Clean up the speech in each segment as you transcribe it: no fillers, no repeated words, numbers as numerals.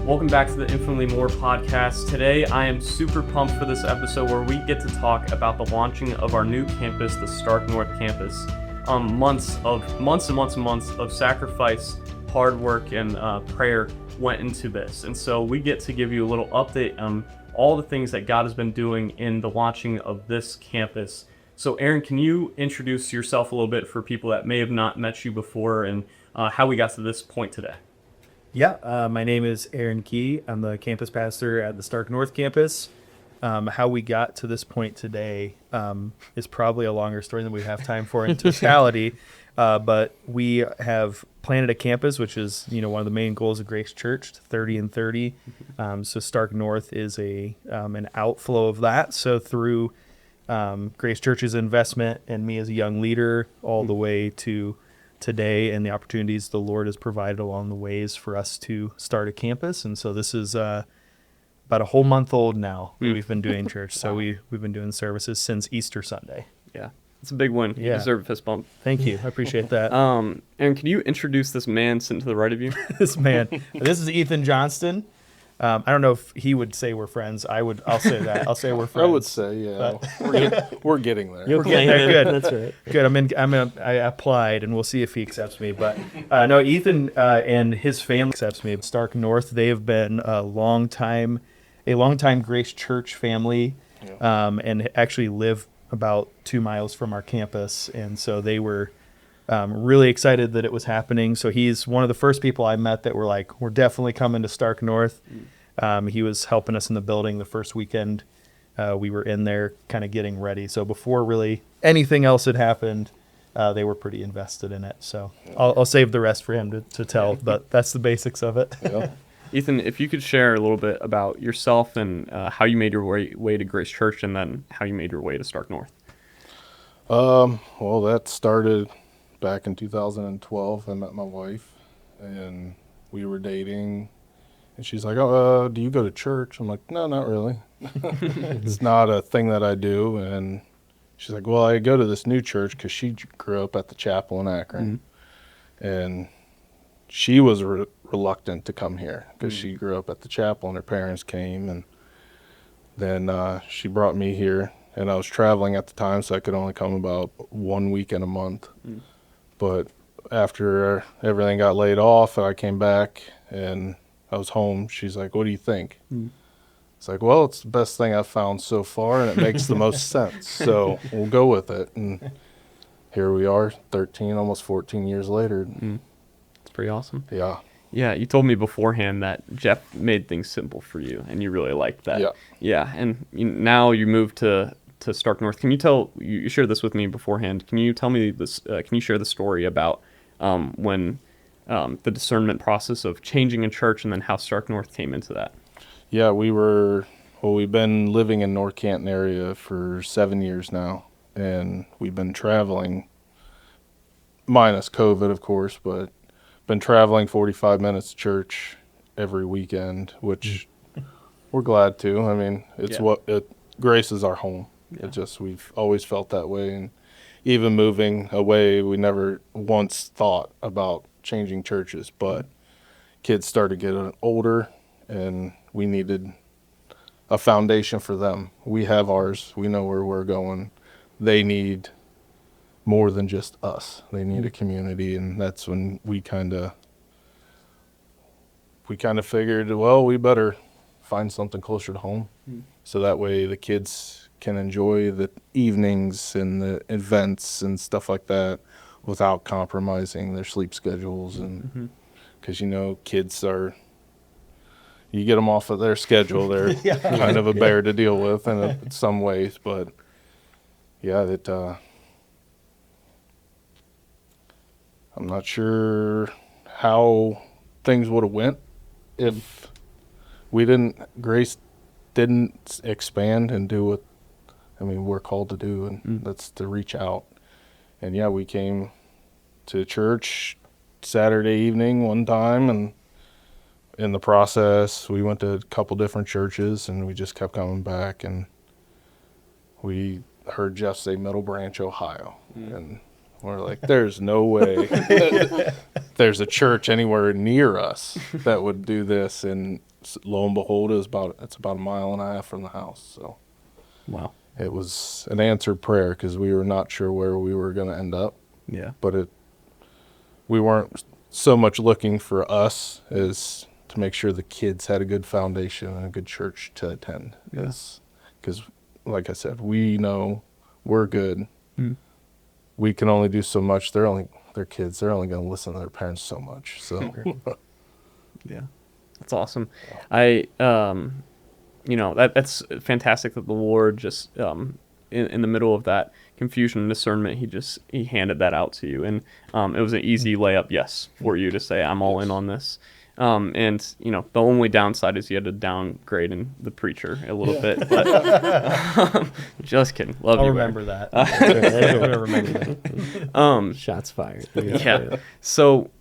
Welcome back to the Infinitely More podcast. Today, I am super pumped for this episode where we get to talk about the launching of our new campus, the Stark North campus. Months of sacrifice, hard work, and prayer went into this. And so we get to give you a little update on all the things that God has been doing in the launching of this campus. So Aaron, can you introduce yourself a little bit for people that may have not met you before and how we got to this point today? Yeah, my name is Aaron Key. I'm the campus pastor at the Stark North campus. How we got to this point today is probably a longer story than we have time for in totality. But we have planted a campus, which is one of the main goals of Grace Church, 30 and 30. So Stark North is an outflow of that. So through Grace Church's investment and me as a young leader, all the way to today and the opportunities the Lord has provided along the ways for us to start a campus. And so this is about a whole month old now. We've been doing church. So we've been doing services since Easter Sunday. Yeah, it's a big win. You deserve a fist bump. Thank you. I appreciate that. Aaron, can you introduce this man sitting to the right of you? This is Ethan Johnston. I don't know if he would say we're friends. I'll say that. I'll say we're friends. I would say, yeah. We're getting there. You're getting there. Good. That's right. Good. I applied, and we'll see if he accepts me. But no, Ethan and his family accepts me. Stark North, they have been a long time Grace Church family, and actually live about 2 miles from our campus. And so they were really excited that it was happening. So he's one of the first people I met that were like, we're definitely coming to Stark North. He was helping us in the building the first weekend. We were in there kind of getting ready. So before really anything else had happened, they were pretty invested in it. So I'll save the rest for him to tell, but that's the basics of it. Yeah. Ethan, if you could share a little bit about yourself and how you made your way to Grace Church and then how you made your way to Stark North. Well, that started back in 2012. I met my wife, and we were dating, and she's like, "Oh, do you go to church?" I'm like, "No, not really. It's not a thing that I do." And she's like, "Well, I go to this new church," because she grew up at the chapel in Akron, and she was reluctant to come here because she grew up at the chapel, and her parents came, and then she brought me here, and I was traveling at the time, so I could only come about 1 weekend a month. But after everything got laid off, I came back and I was home. She's like, "What do you think?" It's like, "Well, it's the best thing I've found so far, and it makes the most sense. So we'll go with it." And here we are, 13, almost 14 years later. It's pretty awesome. Yeah. Yeah, you told me beforehand that Jeff made things simple for you, and you really liked that. Yeah. Yeah, and now you moved to Stark North. Can you shared this with me beforehand? Can you tell me this? Can you share the story about when the discernment process of changing a church and then how Stark North came into that? Yeah, we've been living in North Canton area for 7 years now, and we've been traveling, minus COVID, of course, but been traveling 45 minutes to church every weekend, which we're glad to. I mean, Grace is our home. Yeah. We've always felt that way, and even moving away, we never once thought about changing churches, but kids started getting older, and we needed a foundation for them. We have ours. We know where we're going. They need more than just us. They need a community, and that's when we kind of figured, well, we better find something closer to home, so that way the kids can enjoy the evenings and the events and stuff like that without compromising their sleep schedules. And because kids you get them off of their schedule, they're kind of a bear to deal with in some ways. But yeah, I'm not sure how things would have went if Grace didn't expand and do what we're called to do, and that's to reach out. And yeah, we came to church Saturday evening one time, and in the process, we went to a couple different churches, and we just kept coming back, and we heard Jeff say Middle Branch, Ohio, and we're like, there's no way there's a church anywhere near us that would do this. And lo and behold, it's about a mile and a half from the house. So Wow. it was an answered prayer because we were not sure where we were going to end up. Yeah. But we weren't so much looking for us as to make sure the kids had a good foundation and a good church to attend. Because, like I said, we know we're good. Mm. We can only do so much. They're kids. They're only going to listen to their parents so much. So, Yeah. That's awesome. That's fantastic that the Lord just in the middle of that confusion and discernment, he handed that out to you, and it was an easy layup yes for you to say I'm all in on this. And the only downside is you had to downgrade in the preacher a little bit, but just kidding. Love I'll you. remember that. I'll remember that. Shots fired. Yeah. So,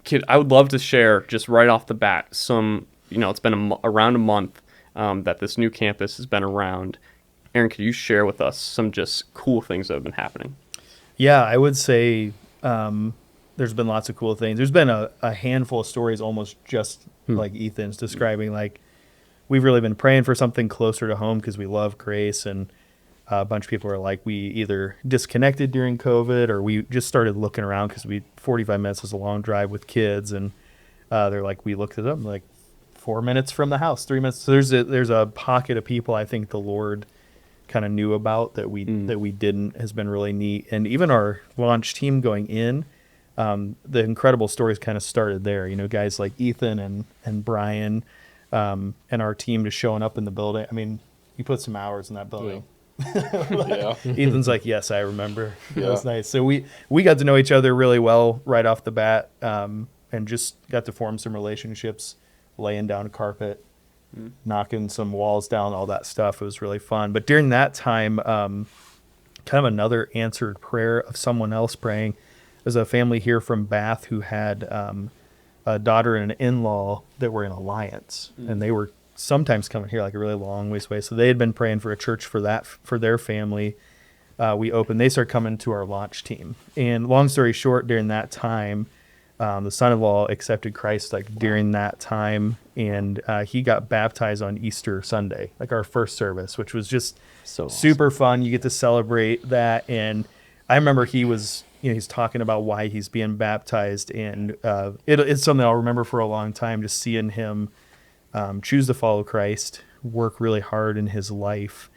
kid, I would love to share just right off the bat some. It's been around a month that this new campus has been around. Aaron, could you share with us some just cool things that have been happening? Yeah, I would say there's been lots of cool things. There's been a handful of stories almost just like Ethan's describing. Like, we've really been praying for something closer to home because we love Grace, and a bunch of people are like, we either disconnected during COVID or we just started looking around because 45 minutes is a long drive with kids, and they're like, we looked it up, like 4 minutes from the house, 3 minutes. So there's a pocket of people I think the Lord kind of knew about that we didn't, has been really neat. And even our launch team going in, the incredible stories kind of started there. Guys like Ethan and Brian, and our team just showing up in the building. I mean, you put some hours in that building. yeah. Ethan's like, yes, I remember. That Yeah. was nice. So we got to know each other really well right off the bat, and just got to form some relationships, laying down carpet, knocking some walls down, all that stuff. It was really fun. But during that time, kind of another answered prayer of someone else praying. There's a family here from Bath who had a daughter and an in-law that were in Alliance, and they were sometimes coming here like a really long ways away. So they had been praying for a church for their family. They started coming to our launch team. And long story short, during that time, the son-in-law accepted Christ during that time, and he got baptized on Easter Sunday, like our first service, which was just So awesome. super fun. You get to celebrate that. And I remember he's talking about why he's being baptized, and it's something I'll remember for a long time, just seeing him choose to follow Christ, work really hard in his life.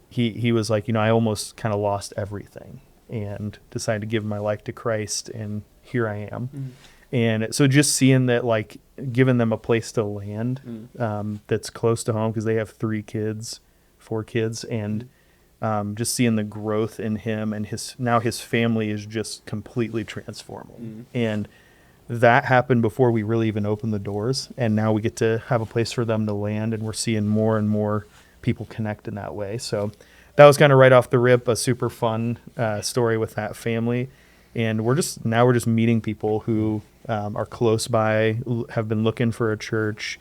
He was like, I almost kind of lost everything and decided to give my life to Christ, and here I am. And so just seeing that, like, giving them a place to land that's close to home, because they have 4 kids, and just seeing the growth in him, and his family is just completely transforming. And that happened before we really even opened the doors, and now we get to have a place for them to land, and we're seeing more and more people connect in that way. So that was kind of right off the rip a super fun story with that family. And we're just meeting people who are close by, have been looking for a church,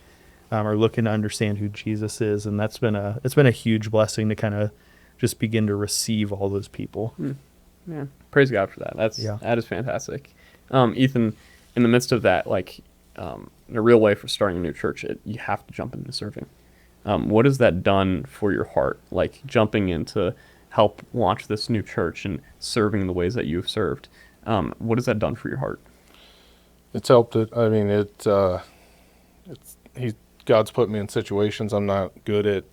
are looking to understand who Jesus is, and it's been a huge blessing to kind of just begin to receive all those people. Yeah, praise God for that. That is fantastic. Ethan, in the midst of that, in a real way for starting a new church, you have to jump into serving. What has that done for your heart? Like, jumping into help launch this new church and serving in the ways that you've served. What has that done for your heart? It's helped it. I mean, God's put me in situations I'm not good at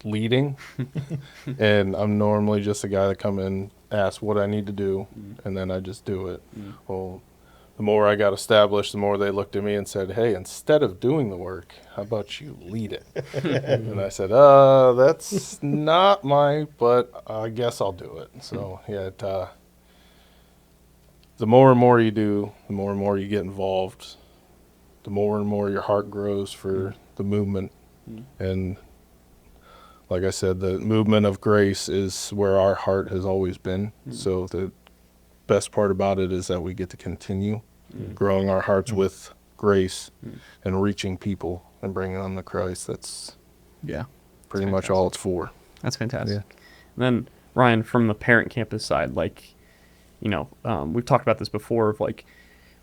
leading, and I'm normally just a guy that come in, ask what I need to do, and then I just do it. Well, the more I got established, the more they looked at me and said, "Hey, instead of doing the work, how about you lead it?" And I said, "That's not but I guess I'll do it." So yeah, the more and more you do, the more and more you get involved, the more and more your heart grows for the movement. And like I said, the movement of Grace is where our heart has always been. So the best part about it is that we get to continue growing our hearts with Grace and reaching people and bringing them to Christ. That's pretty much all it's for. That's fantastic. Yeah. And then, Ryan, from the parent campus side, we've talked about this before, of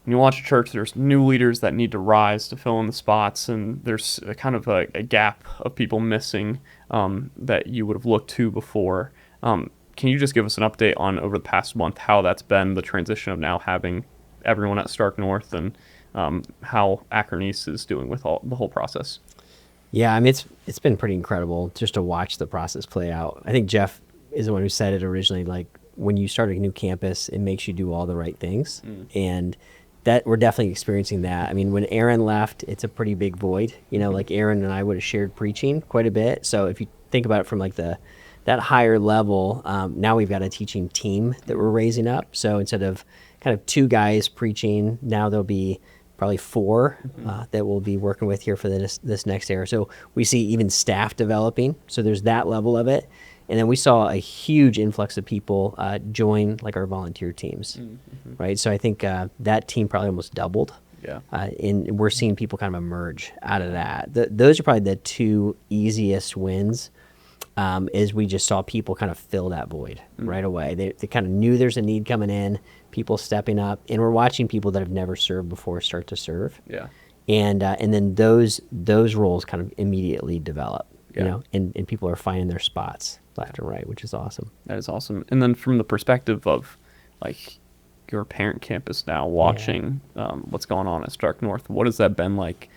when you watch a church, there's new leaders that need to rise to fill in the spots, and there's a kind of a gap of people missing that you would have looked to before. Can you just give us an update on, over the past month, how that's been, the transition of now having everyone at Stark North, and how Akron East is doing with the whole process? Yeah, I mean, it's been pretty incredible just to watch the process play out. I think Jeff is the one who said it originally, like, when you start a new campus, it makes you do all the right things. And that we're definitely experiencing that. I mean, when Aaron left, it's a pretty big void. You know, like Aaron and I would have shared preaching quite a bit. So if you think about it from like that higher level, now we've got a teaching team that we're raising up. So instead of kind of 2 guys preaching, now there'll be probably 4 that we'll be working with here for this next era. So we see even staff developing. So there's that level of it. And then we saw a huge influx of people join like our volunteer teams, right? So I think that team probably almost doubled. Yeah. And we're seeing people kind of emerge out of that. Those are probably the 2 easiest wins, is we just saw people kind of fill that void right away. They kind of knew there's a need coming in, people stepping up, and we're watching people that have never served before start to serve. Yeah. And then those roles kind of immediately develop, you know, and people are finding their spots left and right, which is awesome. That is awesome. And then from the perspective of like your parent campus now, watching what's going on at Stark North, what has that been like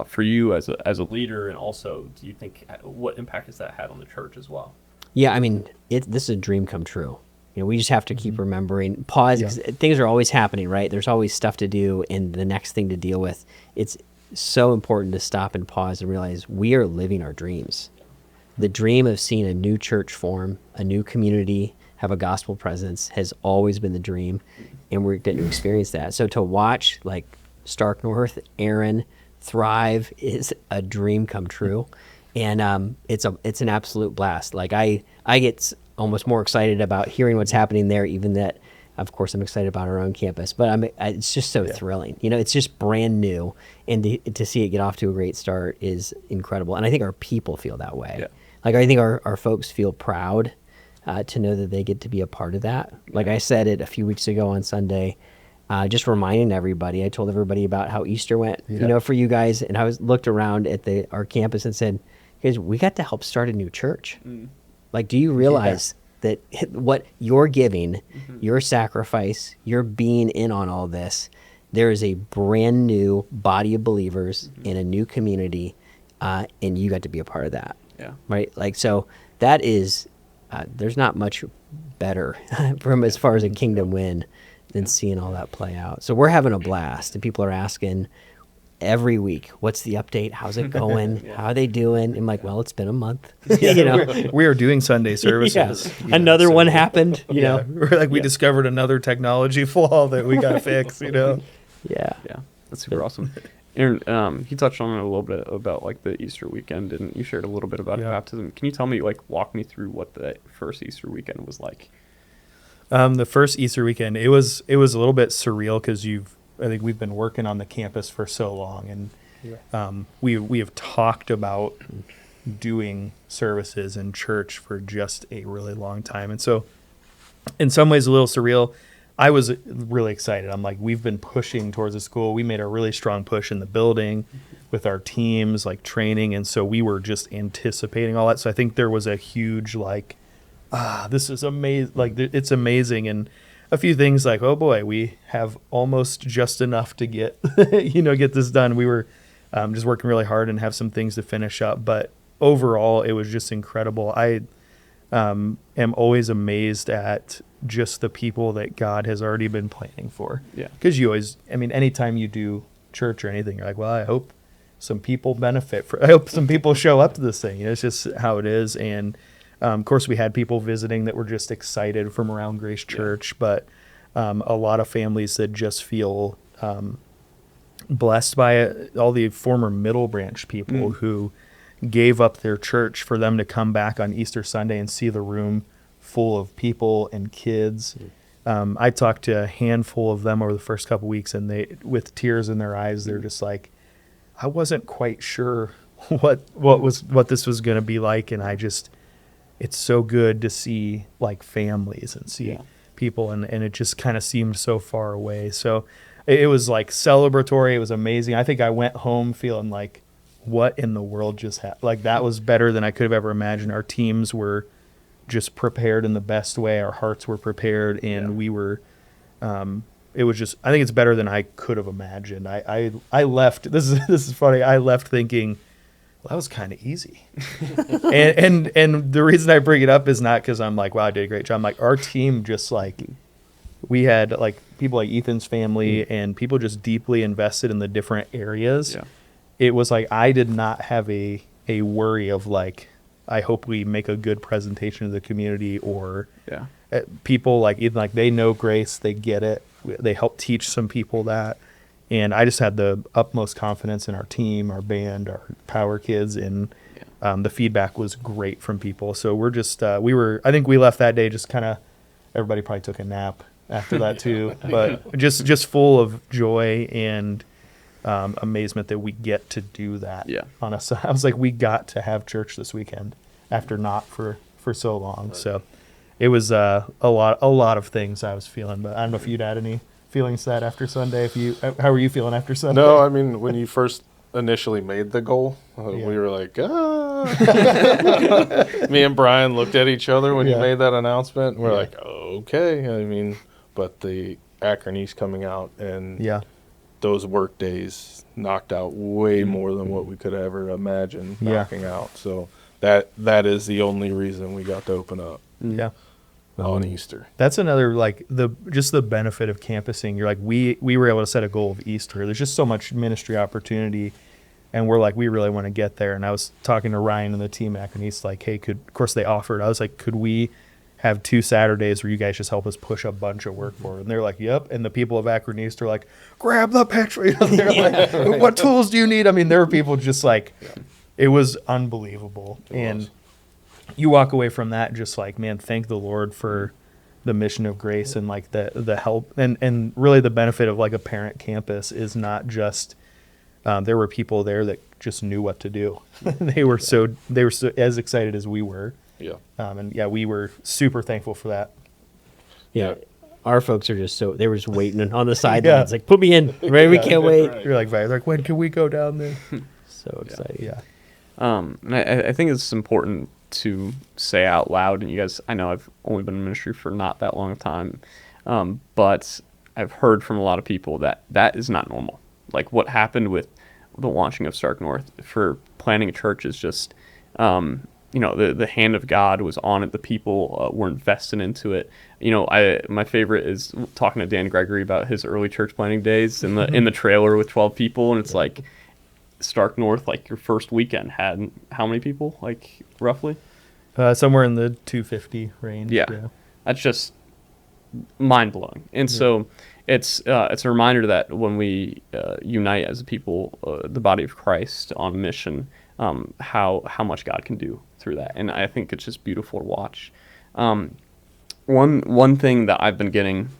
for you as a leader, and also do you think what impact has that had on the church as well? Yeah, I mean, this is a dream come true. You know, we just have to keep remembering, pause, 'cause things are always happening, right? There's always stuff to do and the next thing to deal with. It's so important to stop and pause and realize we are living our dreams. The dream of seeing a new church form, a new community, have a gospel presence has always been the dream, and we're getting to experience that. So to watch like Stark North, Aaron thrive is a dream come true, and it's an absolute blast. Like I get almost more excited about hearing what's happening there, even that, of course, I'm excited about our own campus, but it's just so thrilling. You know, it's just brand new, and to see it get off to a great start is incredible. And I think our people feel that way. Yeah. Like, I think our folks feel proud to know that they get to be a part of that. Like I said it a few weeks ago on Sunday, just reminding everybody, I told everybody about how Easter went, you know, for you guys. And I looked around at our campus and said, guys, we got to help start a new church. Like, do you realize that what you're giving, your sacrifice, your being in on all this, there is a brand new body of believers in a new community, and you got to be a part of that. Yeah. Right. Like, so that is, there's not much better from as far as a kingdom win than seeing all that play out. So we're having a blast, and people are asking every week, what's the update? How's it going? How are they doing? I'm like, well, it's been a month. You know, we are doing Sunday services. Another one happened, you know. We're like, we discovered another technology flaw that we got to fix, you know. Yeah. That's super awesome. Aaron, you touched on it a little bit about like the Easter weekend, and you shared a little bit about baptism. Can you tell me, like, walk me through what the first Easter weekend was like? The first Easter weekend, it was a little bit surreal because I think we've been working on the campus for so long, and we have talked about doing services in church for just a really long time, and so in some ways a little surreal. I was really excited. I'm like, we've been pushing towards the school. We made a really strong push in the building with our teams, like training. And so we were just anticipating all that. So I think there was a huge, like, this is amazing. Like, it's amazing. And a few things like, oh boy, we have almost just enough to get, get this done. We were just working really hard and have some things to finish up. But overall, it was just incredible. I am always amazed at just the people that God has already been planning for. Yeah. Because you always, anytime you do church or anything, you're like, well, I hope some people I hope some people show up to this thing. It's just how it is. And of course, we had people visiting that were just excited from around Grace Church, but a lot of families that just feel blessed by it. All the former Middle Branch people who gave up their church for them to come back on Easter Sunday and see the room full of people and kids. I talked to a handful of them over the first couple weeks, and they, with tears in their eyes, they're just like, I wasn't quite sure what this was going to be like, and it's so good to see like families and see people, and it just kind of seemed so far away. So It was like celebratory. It was amazing. I think I went home feeling like, what in the world just happened? Like that was better than I could have ever imagined. Our teams were just prepared in the best way. Our hearts were prepared, and we were. It was just. I think it's better than I could have imagined. I left. This is funny. I left thinking, well, that was kind of easy. and the reason I bring it up is not because I'm like, wow, I did a great job. I'm like, our team just like. We had like people like Ethan's family and people just deeply invested in the different areas. Yeah. It was like I did not have a worry of like, I hope we make a good presentation to the community, or people like Ethan, like they know grace, they get it, they help teach some people that, and I just had the utmost confidence in our team, our band, our power kids, and the feedback was great from people. So we're just I think we left that day just kind of, everybody probably took a nap after that too, but just full of joy and amazement that we get to do that. On a, I was like, we got to have church this weekend after not for so long. Right. So it was a lot of things I was feeling, but I don't know if you'd had any feelings to that after Sunday. How were you feeling after Sunday? No, I mean, when you first initially made the goal, we were like, Me and Brian looked at each other when you made that announcement. And we're like, okay. I mean, but the Akron East coming out and those work days knocked out way more than what we could ever imagine knocking out. So that is the only reason we got to open up. Yeah. On Easter. That's another, like, the benefit of campusing. You're like, we were able to set a goal of Easter. There's just so much ministry opportunity, and we're like, we really want to get there. And I was talking to Ryan and the team at Akron East, like, hey, of course they offered. I was like, could we have 2 Saturdays where you guys just help us push a bunch of work forward? And they're like, yep. And the people of Akron East are like, grab the picture. They're like, what tools do you need? I mean, there were people just like, it was unbelievable. You walk away from that just like, man, thank the Lord for the mission of grace and like the help and really the benefit of like a parent campus is not just there were people there that just knew what to do. They were so as excited as we were. We were super thankful for that. Our folks are just they were just waiting on the sidelines, like, put me in, right? We can't wait. Right. You're like, when can we go down there? So excited. And I think it's important to say out loud, and you guys, I know I've only been in ministry for not that long of time, but I've heard from a lot of people that is not normal. Like what happened with the launching of Stark North for planning a church is just, the hand of God was on it. The people were invested into it. My favorite is talking to Dan Gregory about his early church planning days in the trailer with 12 people, and it's like, Stark North, like your first weekend had how many people, like roughly? Somewhere in the 250 range. Yeah. That's just mind blowing. And so it's a reminder that when we unite as a people, the body of Christ on a mission, how much God can do through that. And I think it's just beautiful to watch. One thing that I've been getting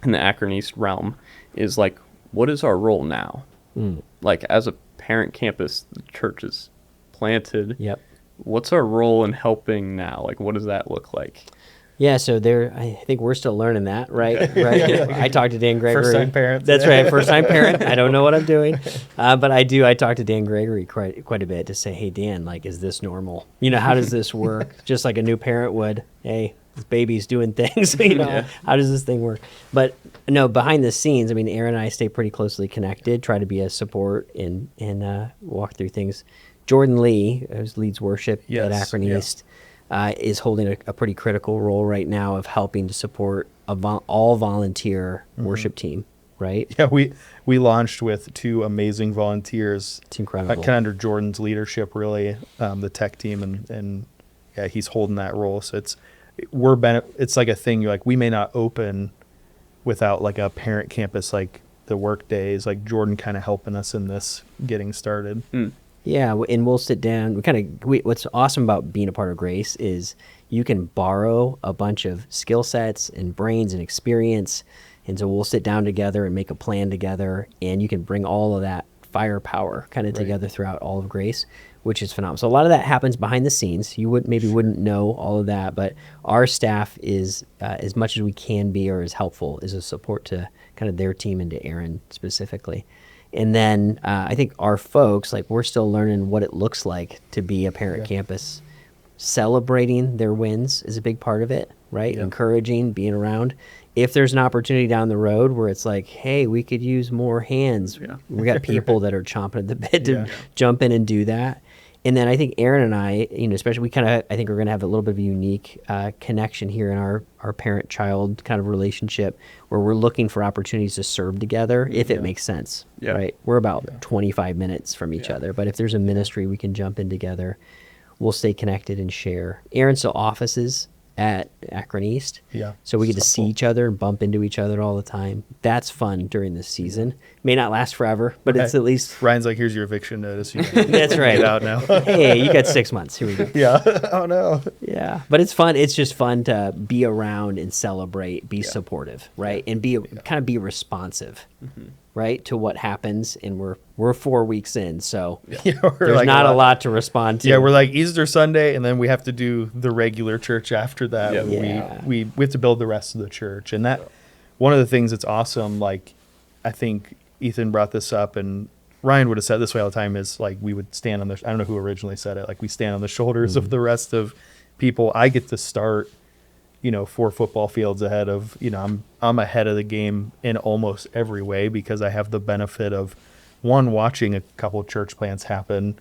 in the Akron East realm is like, what is our role now? Like as a parent campus, the church is planted. What's our role in helping now? Like, what does that look like? Yeah, so I think we're still learning that, right? I talked to Dan Gregory. First-time parents. That's right, first-time parent. I don't know what I'm doing. But I do. I talked to Dan Gregory quite a bit to say, hey, Dan, like, is this normal? How does this work? Just like a new parent would. Hey, this baby's doing things. How does this thing work? But no, behind the scenes, I mean, Aaron and I stay pretty closely connected, try to be a support and walk through things. Jordan Lee, who leads worship at Akron East, is holding a pretty critical role right now of helping to support all volunteer worship team, right? Yeah, we launched with 2 amazing volunteers. It's incredible. Kind of under Jordan's leadership, really, the tech team, and he's holding that role. So it's like a thing. You're like, we may not open without like a parent campus, like the work days, like Jordan kind of helping us in this getting started. Yeah, and we'll sit down. What's awesome about being a part of Grace is you can borrow a bunch of skill sets and brains and experience, and so we'll sit down together and make a plan together, and you can bring all of that firepower kind of together throughout all of Grace, which is phenomenal. So a lot of that happens behind the scenes. You wouldn't know all of that, but our staff is as much as we can be or as helpful as a support to kind of their team and to Aaron specifically. And then I think our folks, like, we're still learning what it looks like to be a parent campus. Celebrating their wins is a big part of it, right? Yeah. Encouraging, being around. If there's an opportunity down the road where it's like, hey, we could use more hands, we got people that are chomping at the bit to jump in and do that. And then I think Aaron and I, especially, we kind of, I think we're going to have a little bit of a unique connection here in our parent-child kind of relationship, where we're looking for opportunities to serve together if it makes sense, right? We're about 25 minutes from each other, but if there's a ministry we can jump in together, we'll stay connected and share. Aaron still offices at Akron East. Yeah. So we get to see each other and bump into each other all the time. That's fun during this season. May not last forever, but it's at least... Ryan's like, here's your eviction notice. You That's right. Get out now. Hey, you got 6 months. Here we go. Yeah. Oh, no. Yeah. But it's fun. It's just fun to be around and celebrate, be supportive, right? And kind of be responsive, right, to what happens. And we're 4 weeks in, so there's like not a lot to respond to. Yeah, we're like Easter Sunday, and then we have to do the regular church after that. Yeah. We have to build the rest of the church. And that one of the things that's awesome, like, I think Ethan brought this up, and Ryan would have said this way all the time, is like we would stand on the, I don't know who originally said it, like we stand on the shoulders of the rest of people. I get to start, 4 football fields ahead of, I'm ahead of the game in almost every way, because I have the benefit of, 1, watching a couple church plants happen.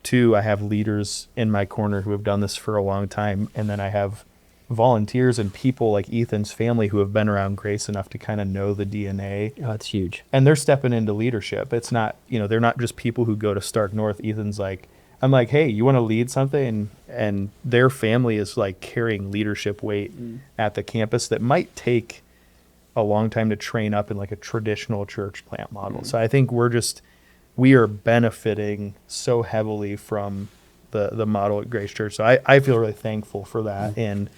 2, I have leaders in my corner who have done this for a long time. And then I have volunteers and people like Ethan's family who have been around Grace enough to kind of know the DNA. Oh, that's huge. And they're stepping into leadership. It's not, they're not just people who go to Stark North. Ethan's like, I'm like, hey, you want to lead something? And their family is like carrying leadership weight at the campus that might take a long time to train up in like a traditional church plant model. So I think we are benefiting so heavily from the model at Grace Church. So I feel really thankful for that. And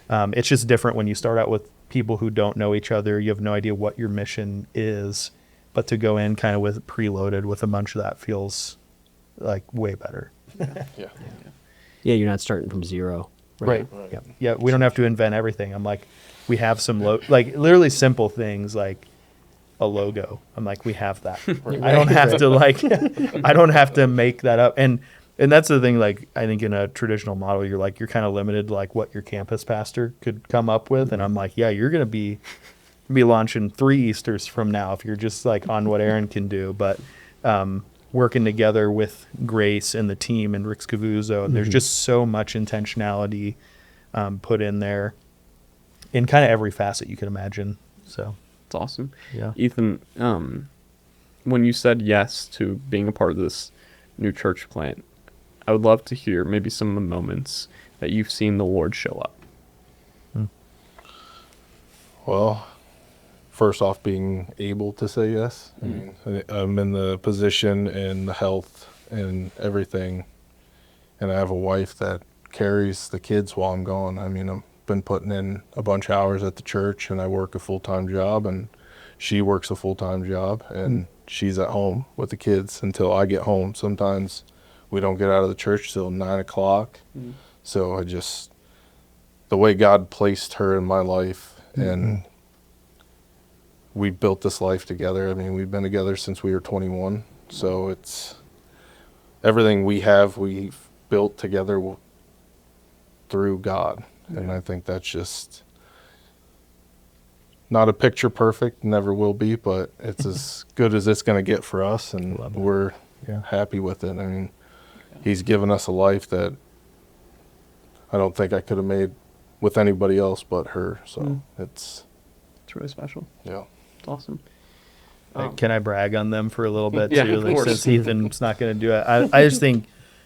it's just different when you start out with people who don't know each other. You have no idea what your mission is, but to go in kind of preloaded with a bunch of that feels like way better. Yeah, you're not starting from zero. Right. Yeah, we don't have to invent everything. I'm like, we have some like literally simple things like a logo. I'm like, we have that. I don't have to I don't have to make that up. And that's the thing, like, I think in a traditional model, you're kind of limited to like what your campus pastor could come up with. And I'm like, yeah, you're going to be launching 3 Easters from now if you're just like on what Aaron can do. But working together with Grace and the team and Rick Scavuzzo, and there's just so much intentionality put in there in kind of every facet you can imagine. So It's awesome. Yeah. Ethan, when you said yes to being a part of this new church plant, I would love to hear maybe some of the moments that you've seen the Lord show up. Well, first off, being able to say yes. I mean, I'm in the position and the health and everything, and I have a wife that carries the kids while I'm gone. I mean, I've been putting in a bunch of hours at the church, and I work a full-time job, and she works a full-time job, and she's at home with the kids until I get home. Sometimes we don't get out of the church till 9 o'clock. So the way God placed her in my life, and we built this life together. I mean, we've been together since we were 21. So it's everything we've built together through God. And I think that's just not a picture perfect, never will be, but it's as good as it's going to get for us. And we're happy with it. I mean, He's given us a life that I don't think I could have made with anybody else but her. So it's really special. Yeah. It's awesome. Can I brag on them for a little bit Yeah, too? of Like, course. since Ethan's not going to do it, I just think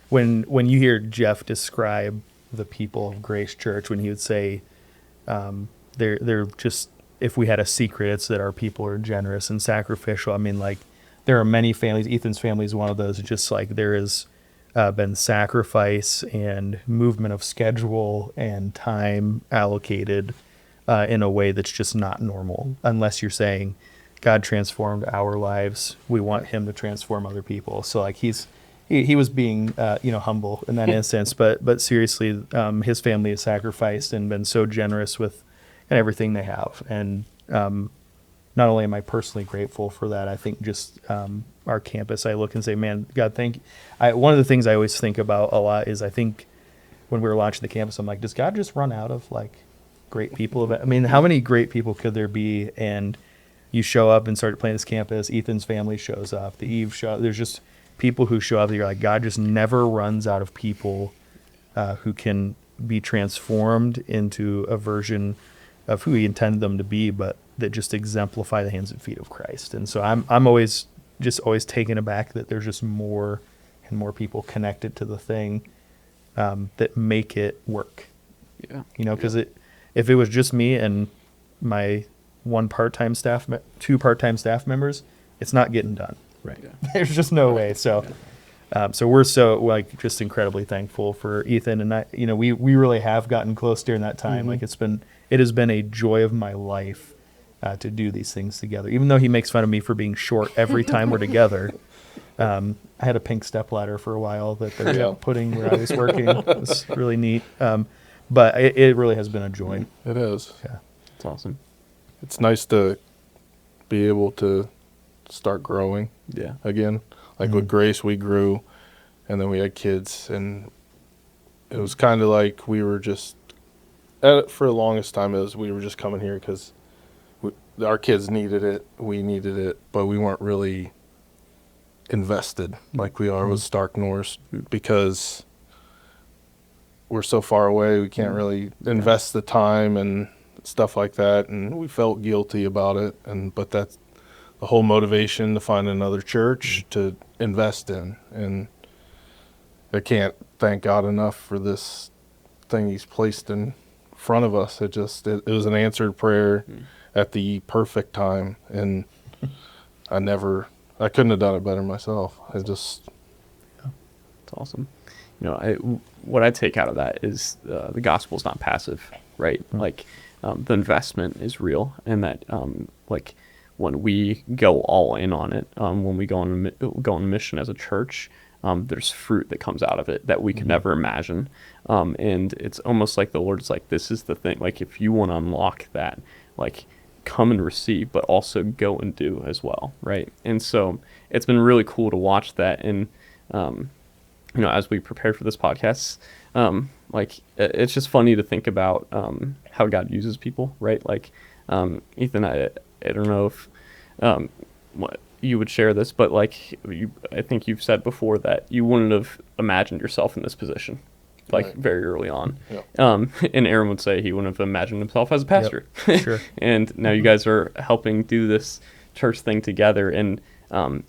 when you hear Jeff describe the people of Grace Church, when he would say they're just, if we had a secret, it's that our people are generous and sacrificial. I mean, like, there are many families. Ethan's family is one of those. Just like there has been sacrifice and movement of schedule and time allocated in a way that's just not normal, unless you're saying, God transformed our lives, we want him to transform other people. So like he was being humble in that instance, but seriously, his family has sacrificed and been so generous with kind of everything they have. And not only am I personally grateful for that, I think just our campus, I look and say, man, God, thank you. One of the things I always think about a lot is I think when we were launching the campus, I'm like, does God just run out of like great people? I mean, how many great people could there be? And you show up and start playing this campus. Ethan's family shows up. The Eve show. There's just people who show up that you're like, God just never runs out of people who can be transformed into a version of who he intended them to be, but that just exemplify the hands and feet of Christ. And so I'm always taken aback that there's just more and more people connected to the thing that make it work. Yeah. Because if it was just me and my two part-time staff members, it's not getting done. Right. Yeah. There's just no way. So, so we're so like just incredibly thankful for Ethan, and we really have gotten close during that time. Like it has been a joy of my life to do these things together. Even though he makes fun of me for being short every time we're together. I had a pink stepladder for a while that they're putting where I was working. It was really neat. But it really has been a joy. It is. Yeah. It's awesome. It's nice to be able to start growing Yeah. again. Like with Grace, we grew, and then we had kids, and it was kind of like we were just, for the longest time, we were just coming here because our kids needed it, we needed it, but we weren't really invested like we are with Stark North because we're so far away, we can't really invest the time and stuff like that, and we felt guilty about it, but that's the whole motivation to find another church to invest in. And I can't thank God enough for this thing he's placed in front of us. It was an answered prayer at the perfect time, and I couldn't have done it better myself. It's awesome. What I take out of that is the gospel is not passive, right? Like the investment is real, and that like when we go all in on it, when we go on mission as a church, there's fruit that comes out of it that we could never imagine. And it's almost like the Lord's like, this is the thing. Like if you want to unlock that, like come and receive, but also go and do as well, right? And so it's been really cool to watch that. And as we prepare for this podcast, like it's just funny to think about how God uses people, right? Like Ethan, I don't know if what you would share this, but like I think you've said before that you wouldn't have imagined yourself in this position, like Right. very early on. Yep. And Aaron would say he wouldn't have imagined himself as a pastor. Sure. And now you guys are helping do this church thing together. And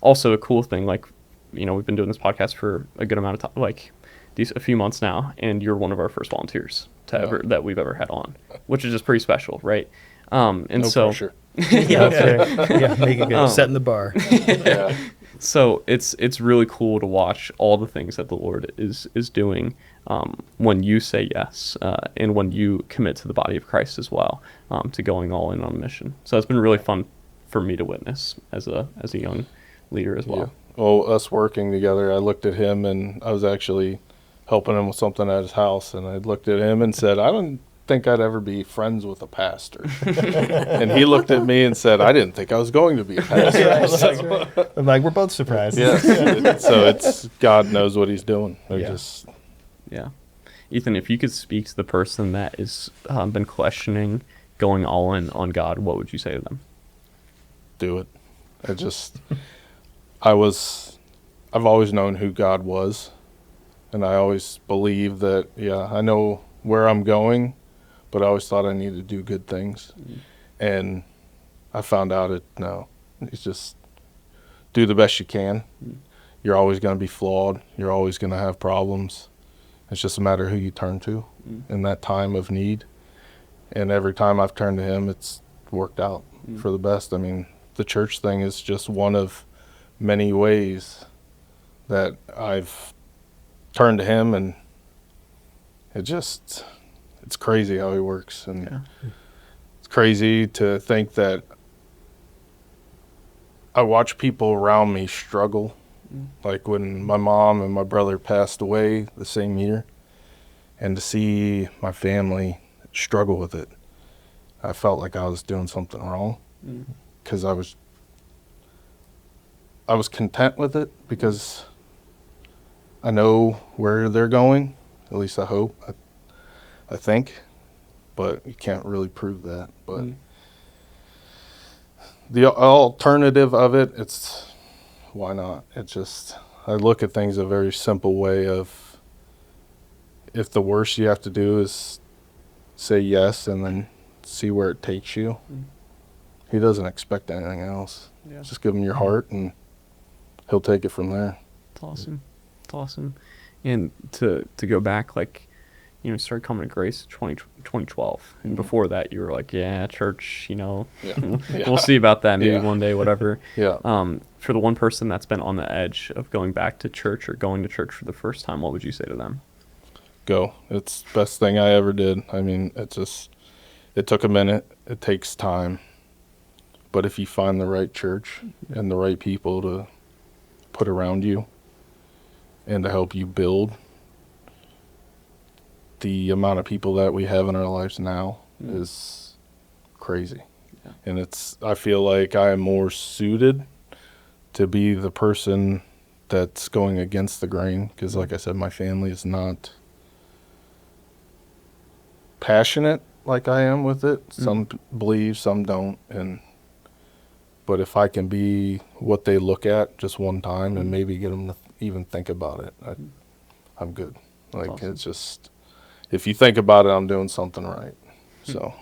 also a cool thing, like, we've been doing this podcast for a good amount of time, like a few months now, and you're one of our first volunteers that we've ever had on, which is just pretty special, right? No pressure. Yeah, make it good. Setting the bar. Yeah. So it's really cool to watch all the things that the Lord is doing when you say yes, and when you commit to the body of Christ as well, to going all in on a mission. So it's been really fun for me to witness as a young leader as well. Yeah. Well, us working together, I looked at him, and I was actually helping him with something at his house, and I looked at him and said, I don't think I'd ever be friends with a pastor. And he looked at me and said, I didn't think I was going to be a pastor. I'm like, we're both surprised. Yes. So it's God knows what he's doing. Yeah. Ethan, if you could speak to the person that has been questioning going all in on God, what would you say to them? Do it. I've always known who God was, and I always believed that, I know where I'm going, but I always thought I needed to do good things. And I found out it's just do the best you can. You're always going to be flawed. You're always going to have problems. It's just a matter of who you turn to in that time of need. And every time I've turned to him, it's worked out for the best. I mean, the church thing is just one of many ways that I've turned to him, and it's crazy how he works. And it's crazy to think that I watch people around me struggle. Like when my mom and my brother passed away the same year, and to see my family struggle with it, I felt like I was doing something wrong, because I was content with it, because I know where they're going. At least I hope. I think, but you can't really prove that. But the alternative of it, it's why not? It's just, I look at things a very simple way of, if the worst you have to do is say yes and then see where it takes you. He doesn't expect anything else. Yeah. Just give him your heart and he'll take it from there. It's awesome. It's awesome. And to go back, like, you know, started coming to Grace 2012. And before that, you were like, yeah, church, you know, Yeah. we'll see about that maybe Yeah. one day, whatever. Yeah. For the one person that's been on the edge of going back to church or going to church for the first time, what would you say to them? Go. It's the best thing I ever did. I mean, it took a minute. It takes time. But if you find the right church and the right people to put around you and to help you build, the amount of people that we have in our lives now is crazy. Yeah. And I feel like I am more suited to be the person that's going against the grain, because like I said, my family is not passionate like I am with it. Some believe, some don't. But if I can be what they look at just one time and maybe get them to even think about it, I'm good. Like, awesome. It's just, if you think about it, I'm doing something right. So.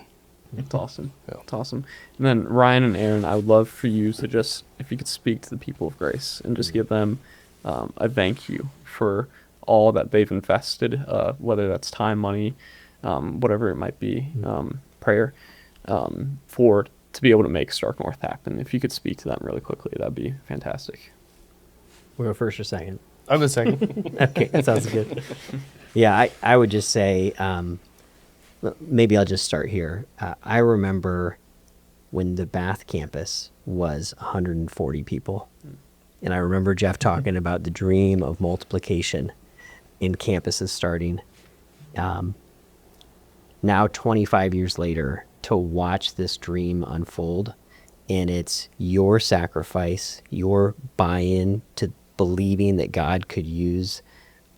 It's awesome. Yeah. It's awesome. And then Ryan and Aaron, I would love for you to just, if you could speak to the people of Grace and just give them a thank you for all that they've invested, whether that's time, money, whatever it might be, prayer, to be able to make Stark North happen. If you could speak to them really quickly, that'd be fantastic. We'll go first or second. I'm the second. Okay, that sounds good. Yeah, I would just say, maybe I'll just start here. I remember when the Bath campus was 140 people. And I remember Jeff talking about the dream of multiplication in campuses starting. Now, 25 years later, to watch this dream unfold, and it's your sacrifice, your buy-in to believing that God could use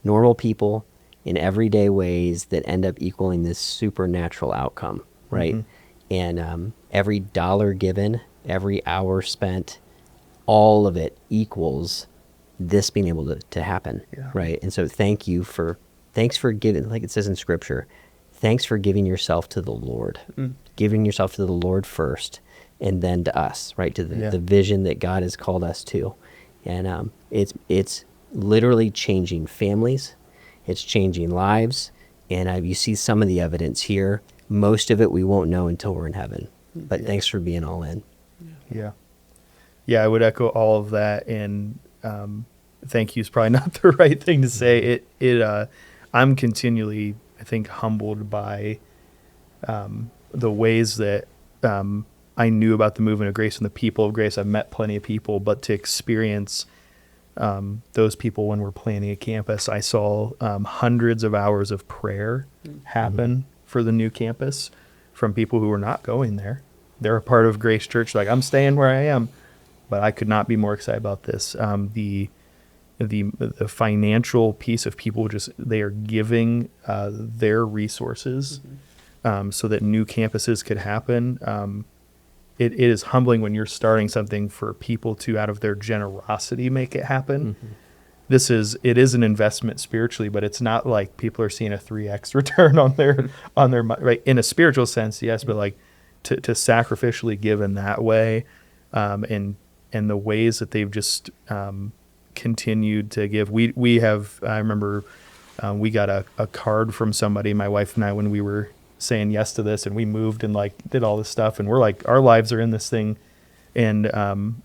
normal people in everyday ways that end up equaling this supernatural outcome, right? And every dollar given, every hour spent, all of it equals this being able to happen, right? And so thanks for giving, like it says in Scripture, thanks for giving yourself to the Lord, giving yourself to the Lord first, and then to us, right? To the vision that God has called us to. And it's literally changing families. It's changing lives. And you see some of the evidence here. Most of it we won't know until we're in heaven. But thanks for being all in. Yeah, I would echo all of that. And thank you is probably not the right thing to say. I'm continually, I think, humbled by the ways that I knew about the movement of Grace and the people of Grace. I've met plenty of people, but to experience those people when we're planning a campus, I saw hundreds of hours of prayer happen for the new campus from people who were not going there. They're a part of Grace Church. Like, I'm staying where I am, but I could not be more excited about this. The financial piece of people, just they are giving their resources so that new campuses could happen. It is humbling when you're starting something for people to, out of their generosity, make it happen. It is an investment spiritually, but it's not like people are seeing a 3x return on their right, in a spiritual sense, yes, but like to sacrificially give in that way, and the ways that they've just continued to give. We have, I remember we got a card from somebody, my wife and I, when we were saying yes to this, and we moved and like did all this stuff, and we're like, our lives are in this thing, and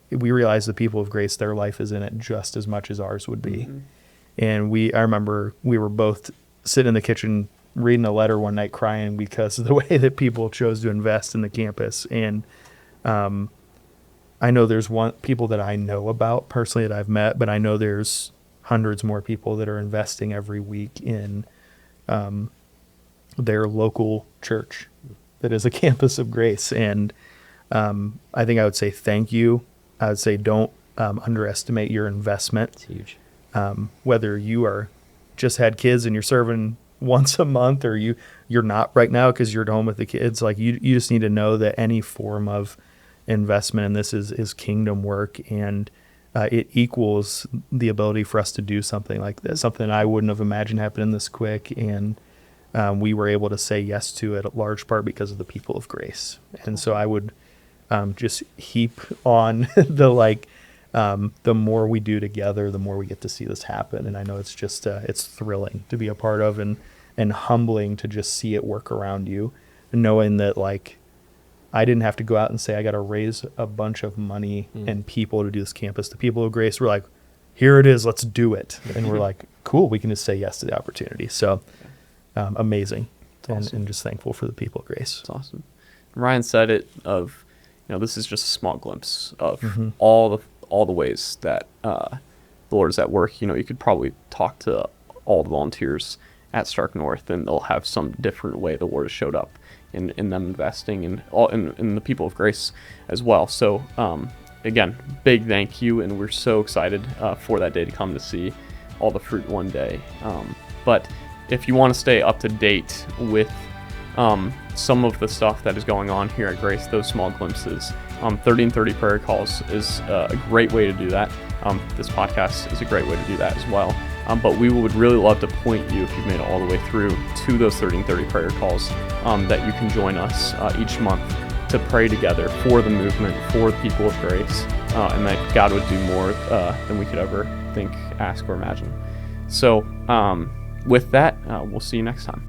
we realized the people of Grace, their life is in it just as much as ours would be. And I remember we were both sitting in the kitchen reading a letter one night crying because of the way that people chose to invest in the campus. And I know there's people that I know about personally that I've met, but I know there's hundreds more people that are investing every week in their local church that is a campus of grace. And I think I would say thank you. I would say don't underestimate your investment. It's huge. Whether you are just had kids and you're serving once a month, or you're not right now because you're at home with the kids, like you just need to know that any form of investment in this is kingdom work, and it equals the ability for us to do something like this, something I wouldn't have imagined happening this quick. And we were able to say yes to it, a large part because of the people of grace. And so I would just heap on the more we do together, the more we get to see this happen. And I know it's just it's thrilling to be a part of, and humbling to just see it work around you, knowing that like I didn't have to go out and say I got to raise a bunch of money and people to do this campus. The people of grace were like, here it is, let's do it. And we're like, cool, we can just say yes to the opportunity. So amazing. Awesome. And just thankful for the people of grace. It's awesome. Ryan said it of, this is just a small glimpse of all the ways that the Lord is at work. You could probably talk to all the volunteers at Stark North, and they'll have some different way the Lord has showed up in them investing in the people of grace as well. So again, big thank you, and we're so excited for that day to come to see all the fruit one day. But if you want to stay up to date with some of the stuff that is going on here at Grace, those small glimpses, 30 and 30 prayer calls is a great way to do that. This podcast is a great way to do that as well. But we would really love to point you, if you've made it all the way through, to those 30 and 30 prayer calls, that you can join us each month to pray together for the movement, for the people of grace, and that God would do more than we could ever think, ask, or imagine. So with that, we'll see you next time.